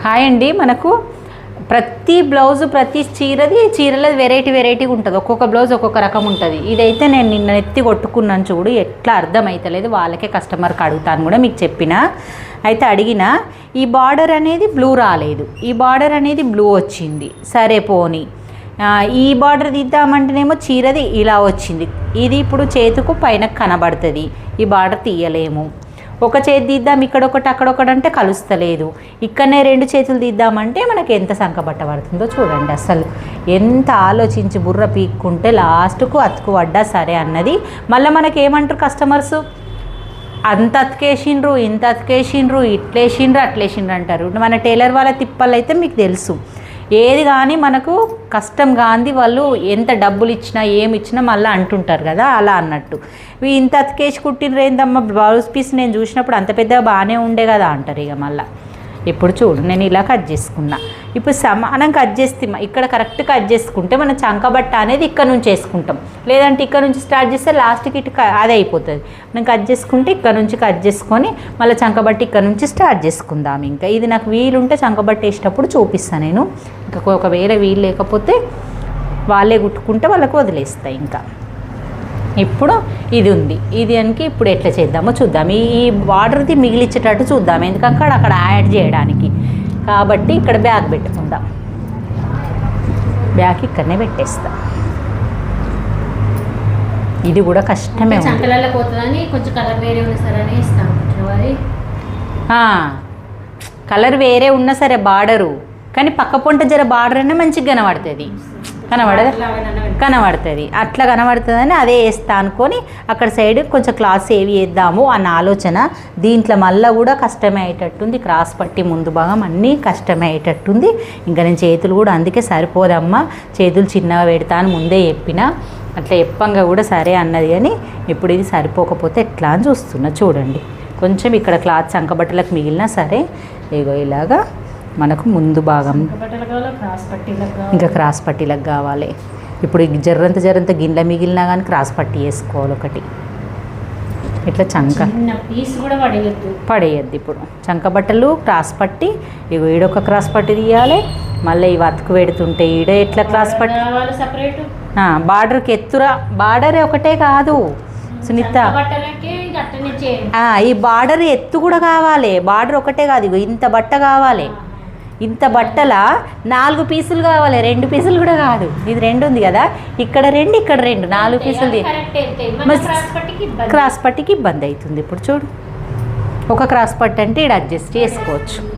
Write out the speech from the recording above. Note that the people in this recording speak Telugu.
హాయ్ అండి. మనకు ప్రతి బ్లౌజ్ ప్రతి చీరలది వెరైటీగా ఉంటుంది. ఒక్కొక్క బ్లౌజ్ ఒక్కొక్క రకం ఉంటుంది. ఇదైతే నేను నిన్న ఎత్తి కొట్టుకున్నాను చూడు, ఎట్లా అర్థమవుతలేదు. వాళ్ళకే కస్టమర్కి అడుగుతాను కూడా, మీకు చెప్పిన అయితే అడిగిన. ఈ బార్డర్ అనేది బ్లూ రాలేదు, ఈ బార్డర్ అనేది బ్లూ వచ్చింది. సరే పోనీ ఈ బార్డర్ తీద్దామంటేనేమో చీరది ఇలా వచ్చింది. ఇది ఇప్పుడు చేతుకు పైన కనబడుతుంది, ఈ బార్డర్ తీయలేము. ఒక చేతి తీద్దాం ఇక్కడొకటి అక్కడొకటి అంటే కలుస్తలేదు. ఇక్కడనే 2 చేతులు తీద్దామంటే మనకి ఎంత సంకబట్ట పడుతుందో చూడండి. అసలు ఎంత ఆలోచించి బుర్ర పీక్కుంటే లాస్ట్కు అతుకు పడ్డా సరే అన్నది. మళ్ళీ మనకి ఏమంటారు కస్టమర్స్, అంత అతికేసిండ్రు ఇంత అతికేసిండ్రు ఇట్లేసిండ్రు అట్లేసిండ్రు అంటారు. మన టైలర్ వాళ్ళ తిప్పలు అయితే మీకు తెలుసు. ఏది కానీ మనకు కష్టం కాంది వాళ్ళు ఎంత డబ్బులు ఇచ్చినా ఏమి ఇచ్చినా మళ్ళీ అంటుంటారు కదా, అలా అన్నట్టు. ఇంత అతికేసి కుట్టిన ఏందమ్మా బ్లౌజ్ పీస్ నేను చూసినప్పుడు అంత పెద్దగా బాగానే ఉండే కదా అంటారు. ఇక మళ్ళీ ఇప్పుడు చూడు నేను ఇలా కట్ చేసుకున్నా. ఇప్పుడు సమానం కట్ చేస్తే ఇక్కడ కరెక్ట్ కట్ చేసుకుంటే మనం చంకబట్ట అనేది ఇక్కడ నుంచి వేసుకుంటాం. లేదంటే ఇక్కడ నుంచి స్టార్ట్ చేస్తే లాస్ట్కి ఇటు అదే అయిపోతుంది. మనం కట్ చేసుకుంటే ఇక్కడ నుంచి కట్ చేసుకొని మళ్ళీ చంకబట్టి ఇక్కడ నుంచి స్టార్ట్ చేసుకుందాం. ఇంకా ఇది నాకు వీలుంటే చంకబట్ట వేసేటప్పుడు చూపిస్తాను నేను. ఇంకా ఒకవేళ వీలు లేకపోతే వాళ్ళే కుట్టుకుంటే వాళ్ళకు వదిలేస్తాయి. ఇంకా ఇప్పుడు ఇది ఉంది, ఇది అనికి ఇప్పుడు ఎట్లా చేద్దామో చూద్దాం. ఈ బార్డర్ది మిగిలిచ్చేటట్టు చూద్దాం, ఎందుకంటే అక్కడ యాడ్ చేయడానికి. కాబట్టి ఇక్కడ బ్యాగ్ పెట్టుకుందాం. బ్యాగ్ ఇక్కడనే పెట్టేస్తాం. ఇది కూడా కష్టమే, కలర్ వేరే ఉన్నా సరే బార్డరు, కానీ పక్క పొంట జర బార్డర్ అనే మంచిగా కనబడుతుంది. కనబడుతుంది అట్లా కనబడుతుందని అదే వేస్తా అనుకొని అక్కడ సైడ్ కొంచెం క్లాత్ సేవ్ చేద్దాము అన్న ఆలోచన. దీంట్లో మళ్ళీ కూడా కష్టమే అయ్యేటట్టుంది. క్రాస్ పట్టి ముందు భాగం అన్నీ కష్టమే అయ్యేటట్టుంది. ఇంకా నేను చేతులు కూడా అందుకే సరిపోదమ్మా, చేతులు చిన్నగా పెడతా అని ముందే చెప్పిన. అట్లా చెప్పంగా కూడా సరే అన్నది. కానీ ఇప్పుడు ఇది సరిపోకపోతే ఎట్లా అని చూస్తున్నా. చూడండి కొంచెం ఇక్కడ క్లాత్ చంకబట్టలకు మిగిలినా సరే ఇగో ఇలాగా మనకు ముందు భాగం ఇంకా క్రాస్ పట్టీలకు కావాలి. ఇప్పుడు జర్రంత గిన్నె మిగిలినా కానీ క్రాస్ పట్టీ వేసుకోవాలి ఒకటి. ఇట్లా చంక పీస్ కూడా పడేయద్దు. ఇప్పుడు చంక బట్టలు క్రాస్ పట్టి ఇగో ఈడొక క్రాస్ పట్టి తీయాలి. మళ్ళీ ఇవి అతుకు పెడుతుంటే ఈడ ఎట్లా క్రాస్ పట్టి బార్డర్కి ఎత్తురా. బార్డరే ఒకటే కాదు సునీత, ఈ బార్డర్ ఎత్తు కూడా కావాలి. బార్డర్ ఒకటే కాదు, ఇగో ఇంత బట్ట కావాలి. ఇంత బట్టల 4 పీసులు కావాలి, 2 పీసులు కూడా కాదు. ఇది 2 ఉంది కదా, ఇక్కడ 2 ఇక్కడ 2 4 పీసులు. క్రాస్ పట్టికి ఇబ్బంది అవుతుంది. ఇప్పుడు చూడు ఒక క్రాస్ పట్టి అంటే ఇక్కడ అడ్జస్ట్ చేసుకోవచ్చు.